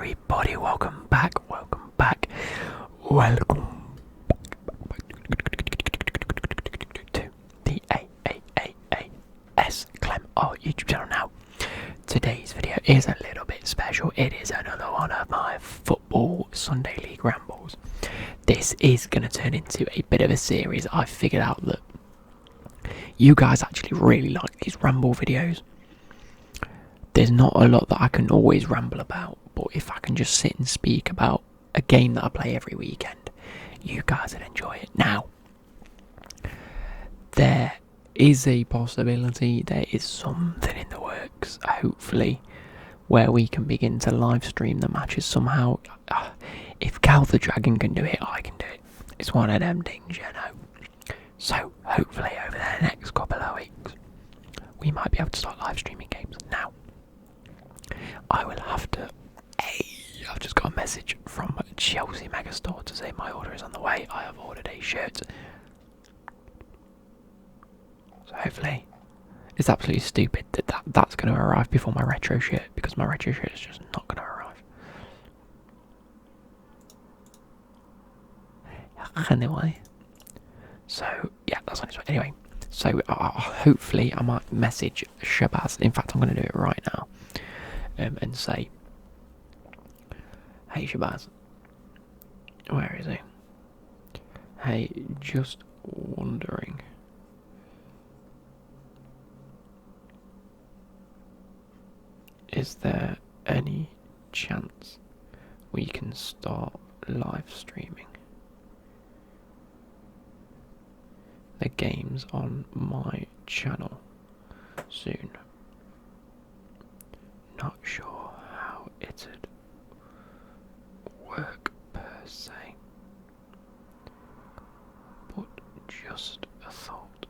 everybody, welcome back to the AAAAS Clem YouTube channel. Now, today's video is a little bit special. It is another one of my football Sunday League rambles. This is going to turn into a bit of a series. I figured out that you guys actually really like these ramble videos. There's not a lot that I can always ramble about, but if I can just sit and speak about a game that I play every weekend, you guys would enjoy it. Now, there is a possibility, there is something in the works, hopefully, where we can begin to live stream the matches somehow. If Cal the Dragon can do it, I can do it. It's one of them things, you know. So, hopefully over the next couple of weeks, we might be able to start live streaming games. Now, I will have to... I've just got a message from Chelsea Megastore to say my order is on the way. I have ordered a shirt. So hopefully... It's absolutely stupid that that's going to arrive before my retro shirt, because my retro shirt is just not going to arrive. Anyway. So, yeah, that's on its way. Anyway, so hopefully I might message Shabazz. In fact, I'm going to do it right now. And say, hey Shabazz, where is he? Hey, just wondering, is there any chance we can start live streaming the games on my channel soon? Not sure how it'd work per se, but just a thought.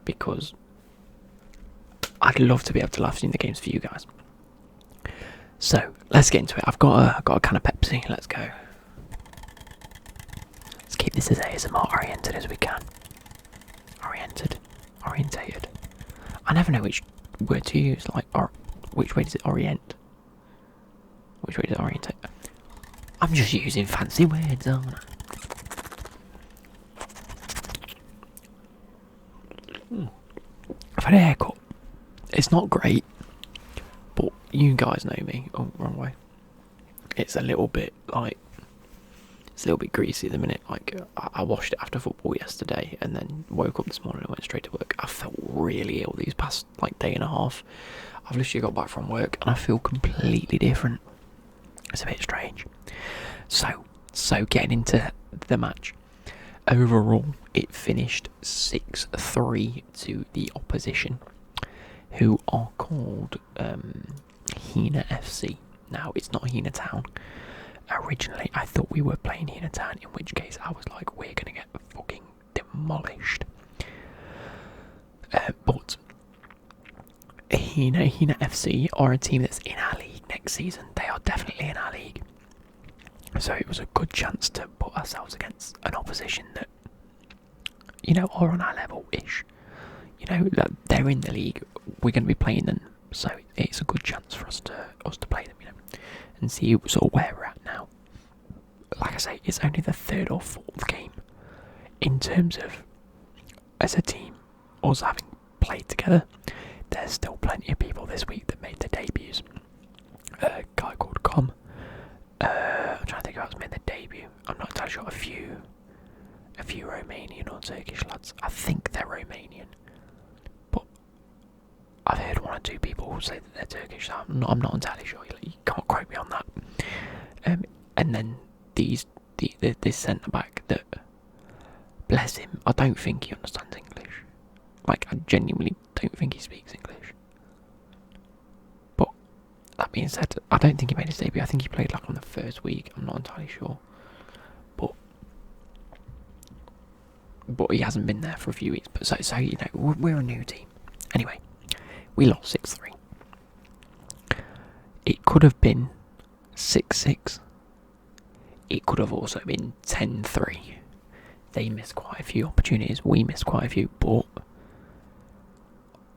Because I'd love to be able to live stream the games for you guys. So let's get into it. I've got a can of Pepsi. Let's go. Let's keep this as ASMR oriented as we can. Orientated. I never know which word to use, like, which way does it orient? Which way does it orientate? I'm just using fancy words, aren't I? I've had a haircut. It's not great, but you guys know me. Oh, wrong way. It's a little bit greasy at the minute. Like, I washed it after football yesterday and then woke up this morning and went straight to work. I felt really ill these past day and a half. I've literally got back from work and I feel completely different. It's a bit strange. So getting into the match. Overall, it finished 6-3 to the opposition, who are called Heanor FC. Now, it's not Heanor Town. Originally, I thought we were playing Heanor Town, in which case I was like, we're going to get fucking demolished. But Heanor FC are a team that's in our league next season. They are definitely in our league. So it was a good chance to put ourselves against an opposition that, you know, are on our level-ish. You know, that they're in the league. We're going to be playing them. So it's a good chance for us to play them, you know, and see sort of where we're at now. Like I say, it's only the third or fourth game in terms of, as a team, us having played together. There's still plenty of people this week that made their debuts. A guy called Com. I'm trying to think of who's made their debut. I'm not entirely sure. A few Romanian or Turkish lads. I think they're Romanian, but I've heard one or two people say that they're Turkish. So I'm not entirely sure. You can't quote me on that. And then this centre back that, bless him, I don't think he understands English. Like, I genuinely don't think he speaks English. But that being said, I don't think he made his debut. I think he played on the first week. I'm not entirely sure. But he hasn't been there for a few weeks. But so you know, we're a new team. Anyway, we lost 6-3. It could have been 6-6. It could have also been 10-3. They missed quite a few opportunities. We missed quite a few. But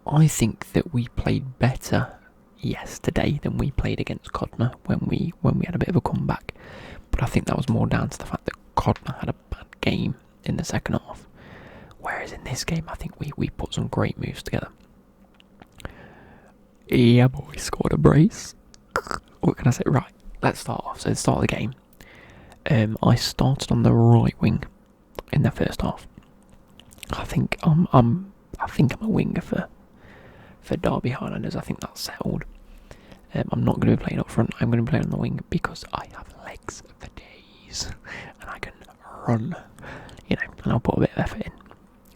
I think that we played better yesterday than we played against Codner when we had a bit of a comeback. But I think that was more down to the fact that Codner had a bad game in the second half. Whereas in this game, I think we put some great moves together. Yeah, boy, scored a brace. What can I say? Right, let's start off. So, the start of the game, I started on the right wing in the first half. I think I'm a winger for Derby Highlanders. I think that's settled. I'm not going to be playing up front. I'm going to be playing on the wing because I have legs for days and I can run, and I'll put a bit of effort in.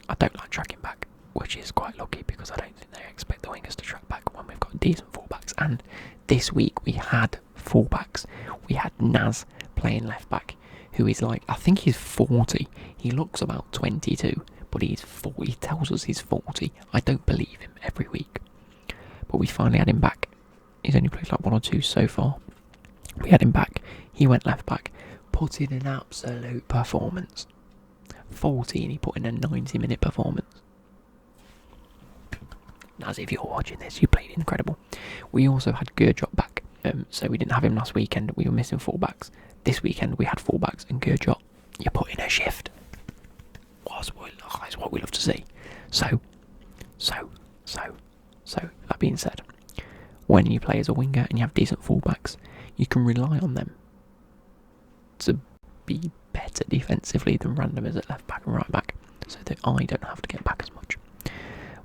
I don't like tracking back, which is quite lucky because I don't think they expect the wingers to track back when we've got decent fullbacks. And this week we had fullbacks. We had Naz playing left back, who is like, I think he's 40. He looks about 22, but he's 40. He tells us he's 40. I don't believe him every week. But we finally had him back. He's only played like 1 or 2 so far. We had him back. He went left back, put in an absolute performance. 40 and he put in a 90-minute performance. As if you're watching this, you played incredible. We also had Gurjot back, so we didn't have him last weekend. We were missing fullbacks. This weekend we had fullbacks and Gurjot. You put in a shift. That's what we love to see. So, that being said, when you play as a winger and you have decent fullbacks, you can rely on them to be better defensively than randomers at left back and right back, so that I don't have to get back as much.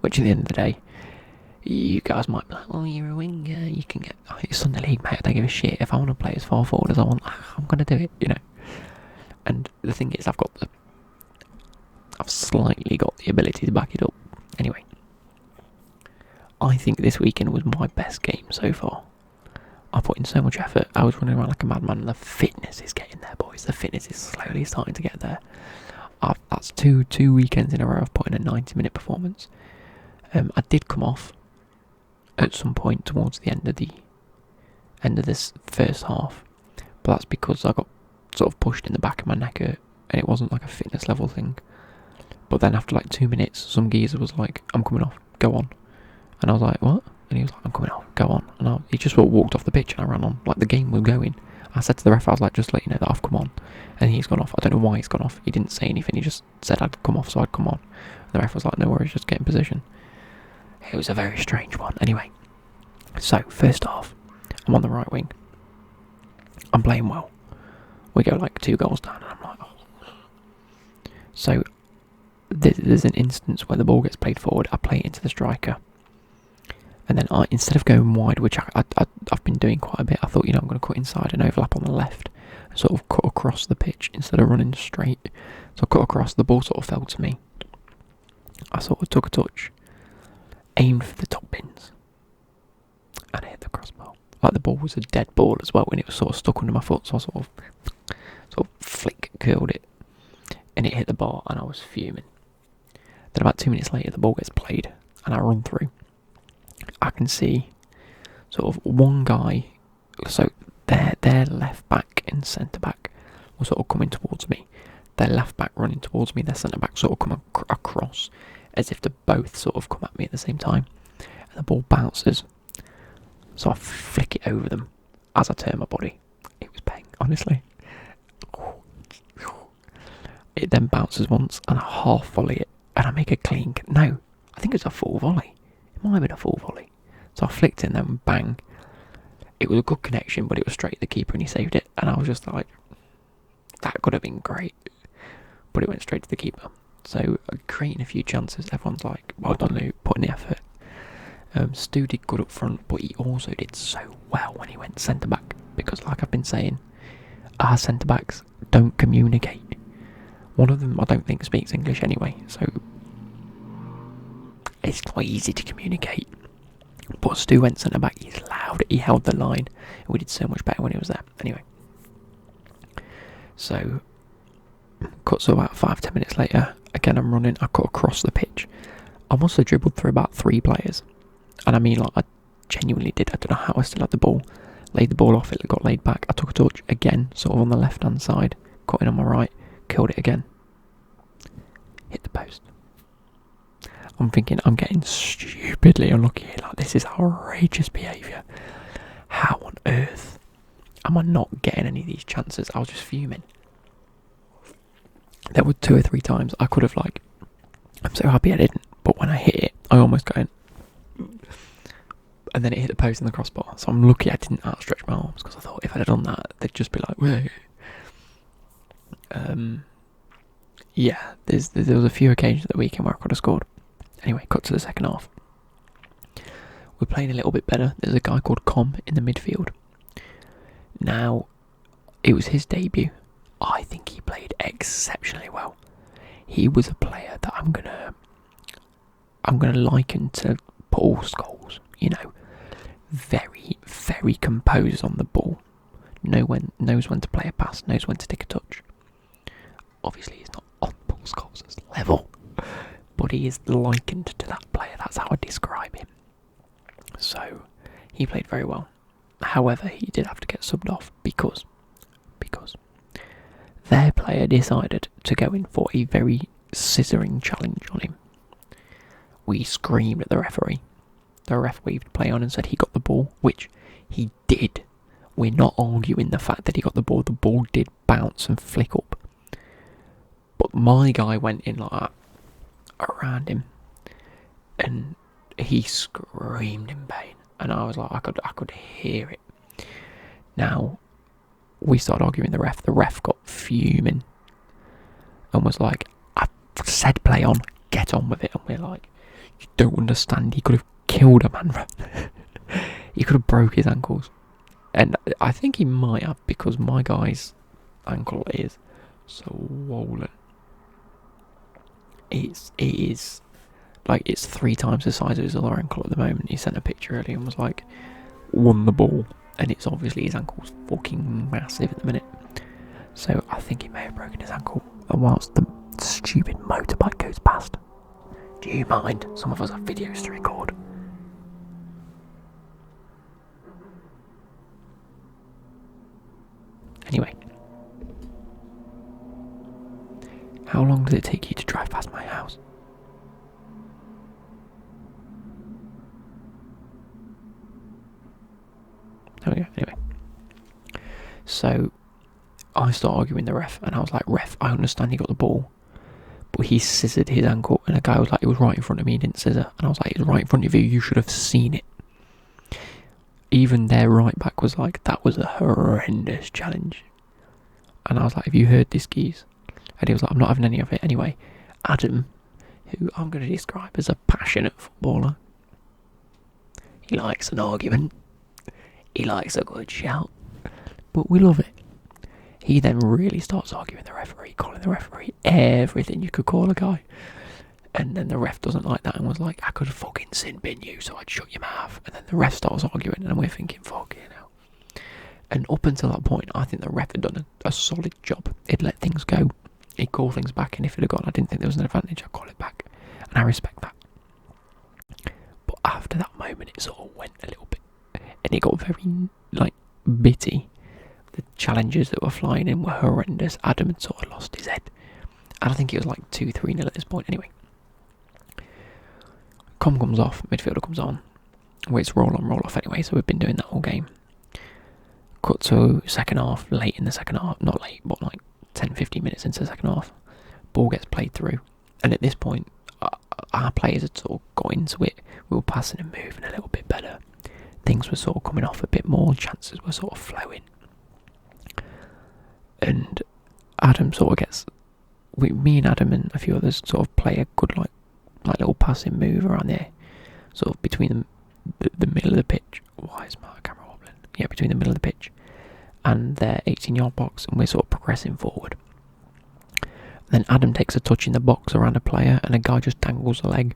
Which at the end of the day, you guys might be like, oh, you're a winger, you can get... Oh, it's Sunday League, mate, I don't give a shit. If I want to play as far forward as I want, I'm going to do it, And the thing is, I've slightly got the ability to back it up. Anyway, I think this weekend was my best game so far. I put in so much effort. I was running around like a madman, and the fitness is getting there, boys. The fitness is slowly starting to get there. That's two weekends in a row of putting a 90-minute performance. I did come off at some point towards the end of this first half, but that's because I got sort of pushed in the back of my neck, and it wasn't like a fitness level thing. But then after like 2 minutes, some geezer was like, "I'm coming off, go on," and I was like, "What?" And he was like, "I'm coming off, go on," and he just walked off the pitch, and I ran on like the game was going. I said to the ref, I was like, "Just let you know that I've come on," and he's gone off. I don't know why he's gone off. He didn't say anything. He just said I'd come off, so I'd come on. And the ref was like, "No worries, just get in position." It was a very strange one. Anyway, so first half, I'm on the right wing. I'm playing well. We go like 2 goals down, and I'm like, oh. So there's an instance where the ball gets played forward. I play it into the striker, and then instead of going wide, which I've been doing quite a bit, I thought, I'm going to cut inside and overlap on the left, and sort of cut across the pitch instead of running straight. So I cut across. The ball sort of fell to me. I sort of took a touch, aimed for the top bins, and I hit the crossbar. Like the ball was a dead ball as well, and it was sort of stuck under my foot, so I sort of flick curled it, and it hit the bar, and I was fuming. Then about 2 minutes later, the ball gets played, and I run through. I can see sort of one guy, so their left back and centre back were sort of coming towards me. Their left back running towards me, their centre back sort of come across, as if to both sort of come at me at the same time, and the ball bounces, so I flick it over them as I turn my body. It was pain, honestly. It then bounces once, and I half volley it, and I make a clean... No, I think it's a full volley. It might have been a full volley. So I flicked it, and then bang. It was a good connection, but it was straight to the keeper, and he saved it, and I was just like, that could have been great. But it went straight to the keeper. So creating a few chances, everyone's like, well done Luke, putting the effort. Stu did good up front, but he also did so well when he went centre back, because like I've been saying, our centre backs don't communicate. One of them I don't think speaks English anyway, so it's quite easy to communicate. But Stu went centre back, he's loud, he held the line, and we did so much better when he was there. Anyway, so cut to about 5-10 minutes later, again I'm running, I cut across the pitch. I must have dribbled through about 3 players. And I mean, like, I genuinely did. I don't know how I still had the ball. Laid the ball off, it got laid back. I took a touch again, sort of on the left-hand side. Cutting on my right, killed it again. Hit the post. I'm thinking I'm getting stupidly unlucky here. Like, this is outrageous behaviour. How on earth am I not getting any of these chances? I was just fuming. There were 2 or 3 times I could have, like, I'm so happy I didn't, but when I hit it, I almost got in. And then it hit the post and the crossbar, so I'm lucky I didn't outstretch my arms, because I thought if I'd have done that, they'd just be like, whoa. Yeah, there was a few occasions at the weekend where I could have scored. Anyway, cut to the second half. We're playing a little bit better. There's a guy called Com in the midfield. Now, it was his debut. I think he played exceptionally well. He was a player that I'm gonna liken to Paul Scholes. You know, very, very composed on the ball. Knows when to play a pass. Knows when to take a touch. Obviously, he's not on Paul Scholes' level, but he is likened to that player. That's how I describe him. So, he played very well. However, he did have to get subbed off because their player decided to go in for a very scissoring challenge on him. We screamed at the referee. The ref waved play on and said he got the ball, which he did. We're not arguing the fact that he got the ball. The ball did bounce and flick up. But my guy went in like that around him, and he screamed in pain. And I was like, I could hear it. Now, we started arguing the ref. The ref got fuming and was like, I said play on, get on with it. And we're like, you don't understand, he could have killed a man. He could have broke his ankles. And I think he might have, because my guy's ankle is swollen. It is like, it's 3 times the size of his other ankle at the moment. He sent a picture earlier and was like, won the ball, and it's obviously his ankle's fucking massive at the minute. So I think he may have broken his ankle. And whilst the stupid motorbike goes past, do you mind? Some of us have videos to record. Anyway, how long does it take you to drive past my house? There we go. Anyway, so I started arguing the ref, and I was like, ref, I understand he got the ball, but he scissored his ankle, and the guy was like, it was right in front of me, he didn't scissor. And I was like, it was right in front of you, you should have seen it. Even their right back was like, that was a horrendous challenge. And I was like, have you heard this, geese? And he was like, I'm not having any of it. Anyway, Adam, who I'm going to describe as a passionate footballer, he likes an argument, he likes a good shout, but we love it. He then really starts arguing the referee, calling the referee everything you could call a guy. And then the ref doesn't like that and was like, I could have fucking sin bin you, so I'd shut your mouth. And then the ref starts arguing, and we're thinking, fuck you know. And up until that point, I think the ref had done a solid job. He'd let things go. He'd call things back, and if it had gone, I didn't think there was an advantage, I'd call it back. And I respect that. But after that moment, it sort of went a little bit. And it got very, like, bitty. The challenges that were flying in were horrendous. Adam had sort of lost his head. And I think it was like 2-3-0 at this point. Anyway. Com comes off, midfielder comes on. Well, it's roll on, roll off anyway, so we've been doing that all game. Cut to second half, late in the second half. Not late, but like 10-15 minutes into the second half. Ball gets played through. And at this point, our players had sort of got into it. We were passing and moving a little bit better. Things were sort of coming off a bit more. Chances were sort of flowing. And Adam sort of gets... me and Adam and a few others sort of play a good like little passing move around there. Sort of between the middle of the pitch. Why is my camera wobbling? Yeah, between the middle of the pitch and their 18-yard box, and we're sort of progressing forward. Then Adam takes a touch in the box around a player, and a guy just dangles a leg.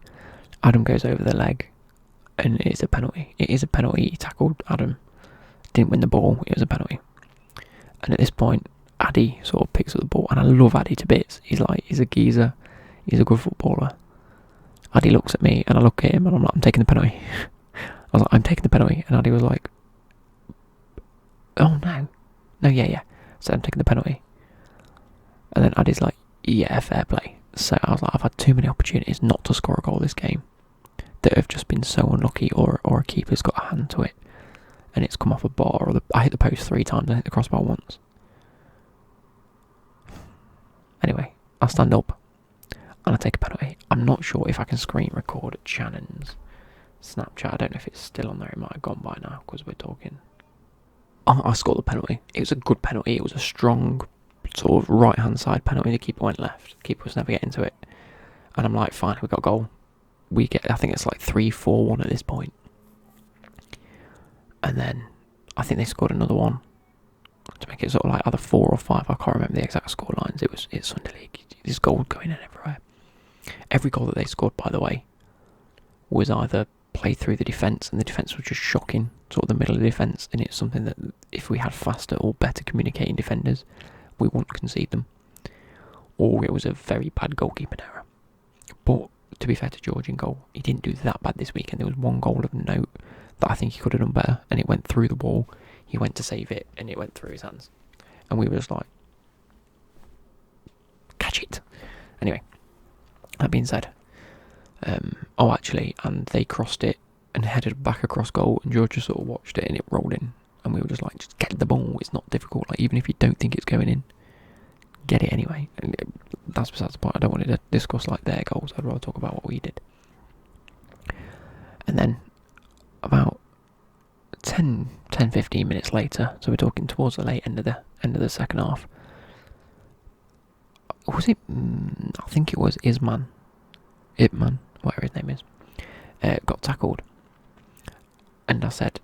Adam goes over the leg, and it's a penalty. It is a penalty. He tackled Adam. Didn't win the ball. It was a penalty. And at this point, Addy sort of picks up the ball, and I love Addy to bits. He's a geezer. He's a good footballer. Addy looks at me, and I look at him, and I'm like, I'm taking the penalty. I was like, I'm taking the penalty. And Addy was like, oh no. No, yeah. So I'm taking the penalty. And then Addy's like, yeah, fair play. So I was like, I've had too many opportunities not to score a goal this game that have just been so unlucky, or a keeper's got a hand to it and it's come off a bar, or I hit the post 3 times and I hit the crossbar once. Anyway, I stand up and I take a penalty. I'm not sure if I can screen record Shannon's Snapchat. I don't know if it's still on there. It might have gone by now because we're talking. I scored the penalty. It was a good penalty. It was a strong sort of right hand side penalty. The keeper went left. The keeper was never getting to it. And I'm like, fine, we got a goal. We get, I think it's like 3-4-1 at this point. And then I think they scored another one to make it sort of like either 4 or 5. I can't remember the exact score lines. It's Sunday League. There's goals going in everywhere. Every goal that they scored, by the way, was either played through the defence, and the defence was just shocking, sort of the middle of the defence, and it's something that if we had faster or better communicating defenders, we wouldn't concede them. Or it was a very bad goalkeeping error. But to be fair to George in goal, he didn't do that bad this weekend. There was one goal of note that I think he could have done better, and it went through the wall. He went to save it, and it went through his hands. And we were just like, catch it. Anyway, that being said, and they crossed it and headed back across goal, and George just sort of watched it and it rolled in, and we were just like, just get the ball, it's not difficult, like even if you don't think it's going in, get it anyway. And that's besides the point. I don't want to discuss like their goals, I'd rather talk about what we did. And then about 10-15 minutes later, so we're talking towards the late end of the second half, was it, I think it was Ipman, whatever his name is, got tackled, and I said,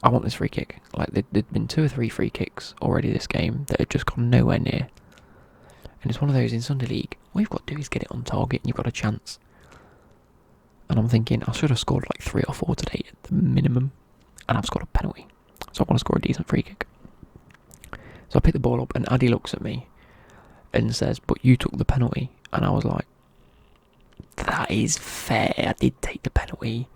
I want this free kick. Like, there'd been 2 or 3 free kicks already this game that had just gone nowhere near, and it's one of those in Sunday League, all you've got to do is get it on target and you've got a chance. And I'm thinking, I should have scored like 3 or 4 today at the minimum, and I've scored a penalty, so I want to score a decent free kick. So I pick the ball up, and Addy looks at me and says, but you took the penalty. And I was like, that is fair, I did take the penalty.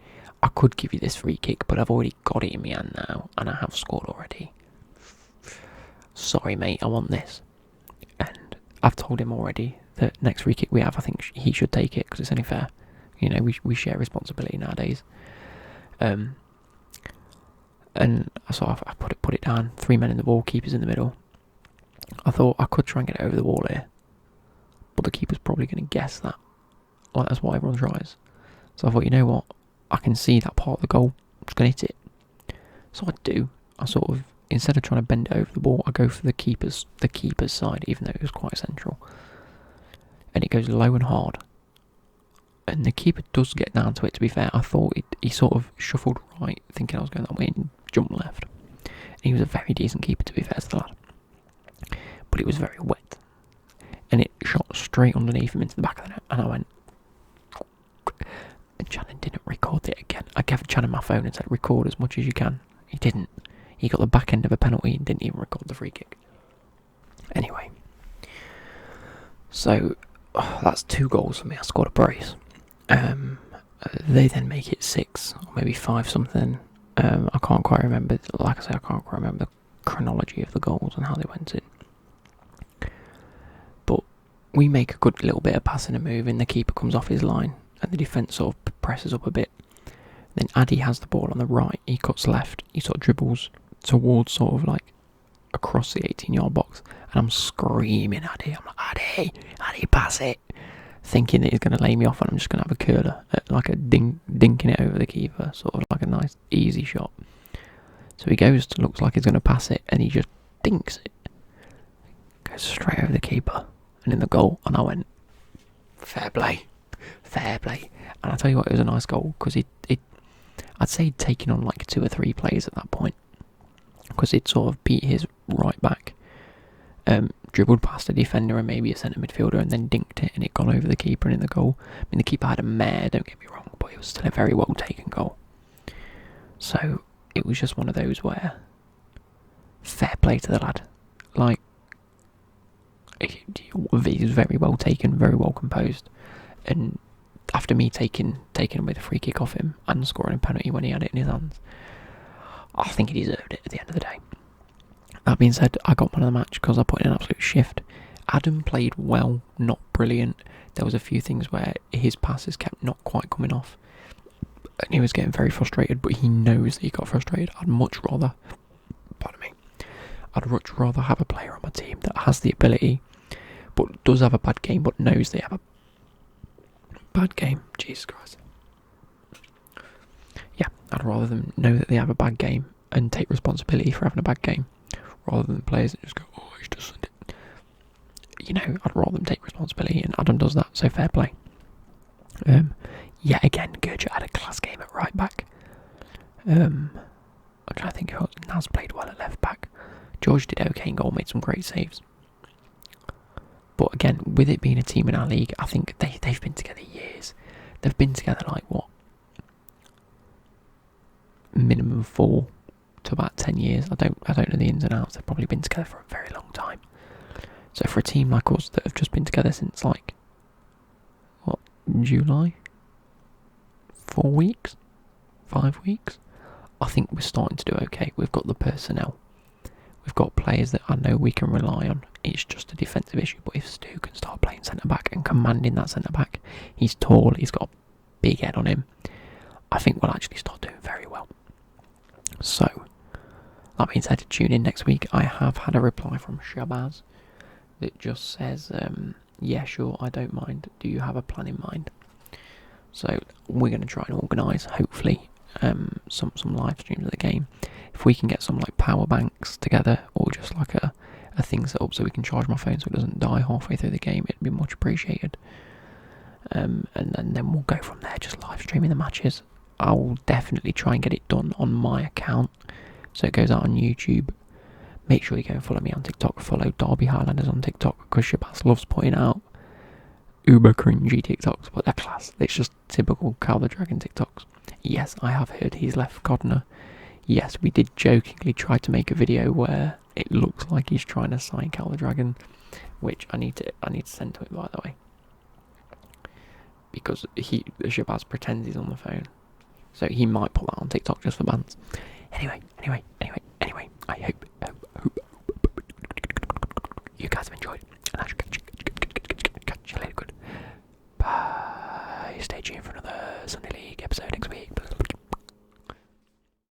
I could give you this free kick, but I've already got it in my hand now, and I have scored already. Sorry mate, I want this. And I've told him already that next free kick we have, I think he should take it, because it's only fair. You know, we share responsibility nowadays. And so I put it down. 3 men in the ball, keeper's in the middle. I thought I could try and get it over the wall here, but the keeper's probably going to guess that. Like, that's what everyone tries. So I thought, you know what? I can see that part of the goal. I'm just going to hit it. So I do. I sort of, instead of trying to bend it over the ball, I go for the keeper's side, even though it was quite central. And it goes low and hard. And the keeper does get down to it, to be fair. I thought he sort of shuffled right, thinking I was going that way, and jumped left. And he was a very decent keeper, to be fair to the lad. But it was very wet. And it shot straight underneath him into the back of the net. And I went... And Shannon didn't record it again. I gave Shannon my phone and said, record as much as you can. He didn't. He got the back end of a penalty and didn't even record the free kick. Anyway. So, that's 2 goals for me. I scored a brace. They then make it 6, or maybe 5 something. I can't quite remember. Like I say, I can't quite remember the chronology of the goals and how they went in. But we make a good little bit of passing and moving. The keeper comes off his line, and the defence sort of presses up a bit. Then Addy has the ball on the right. He cuts left. He sort of dribbles towards sort of like across the 18-yard box, and I'm screaming Addy. I'm like, Addy, pass it. Thinking that he's going to lay me off, and I'm just going to have a curler, like a dinking it over the keeper, sort of like a nice easy shot. So he looks like he's going to pass it, and he just dinks it. Goes straight over the keeper and in the goal, and I went, fair play. And I tell you what, it was a nice goal, because I'd say he'd taken on like 2 or 3 plays at that point, because he'd sort of beat his right back, dribbled past a defender and maybe a centre midfielder, and then dinked it, and it gone over the keeper and in the goal. I mean, the keeper had a mare, don't get me wrong, but it was still a very well taken goal. So it was just one of those where, fair play to the lad. Like, he was very well taken, very well composed, and after me taking away the free kick off him and scoring a penalty when he had it in his hands, I think he deserved it at the end of the day. That being said, I got man of the match because I put in an absolute shift, Adam played well, not brilliant. There was a few things where his passes kept not quite coming off, and he was getting very frustrated, but he knows that he got frustrated. I'd much rather have a player on my team that has the ability, but does have a bad game, but knows they have a bad game. Jesus Christ. Yeah, I'd rather them know that they have a bad game and take responsibility for having a bad game, rather than players that just go, oh, he's just... I'd rather them take responsibility, and Adam does that, so fair play. Yet again, Gurja had a class game at right back. I'm trying to think who Naz played well at left back. George did okay in goal, made some great saves. But again, with it being a team in our league, I think they've been together years. They've been together minimum 4 to about 10 years. I don't know the ins and outs. They've probably been together for a very long time. So for a team like us that have just been together since July? 4 weeks? 5 weeks? I think we're starting to do okay. We've got the personnel. We've got players that I know we can rely on. It's just a defensive issue, but if Stu can start playing centre-back and commanding that centre-back, he's tall, he's got a big head on him, I think we'll actually start doing very well. So, that being said, tune in next week. I have had a reply from Shabazz that just says, yeah, sure, I don't mind. Do you have a plan in mind? So, we're going to try and organise, hopefully, some live streams of the game. If we can get some power banks together, or just a thing set up so we can charge my phone so it doesn't die halfway through the game, it'd be much appreciated. And then we'll go from there, just live streaming the matches. I'll definitely try and get it done on my account, so it goes out on YouTube. Make sure you go and follow me on TikTok. Follow Derby Highlanders on TikTok, because Shabazz loves pointing out uber cringy TikToks, but they're class. It's just typical Cal the Dragon TikToks. Yes, I have heard he's left Codner. Yes, we did jokingly try to make a video where it looks like he's trying to sign Cal the Dragon, which I need to send to him, by the way, because Shabazz pretends he's on the phone, so he might put that on TikTok just for bands. Anyway, I hope you guys have enjoyed, and I shall catch you later. Good. Bye. Stay tuned for another Sunday League episode next week.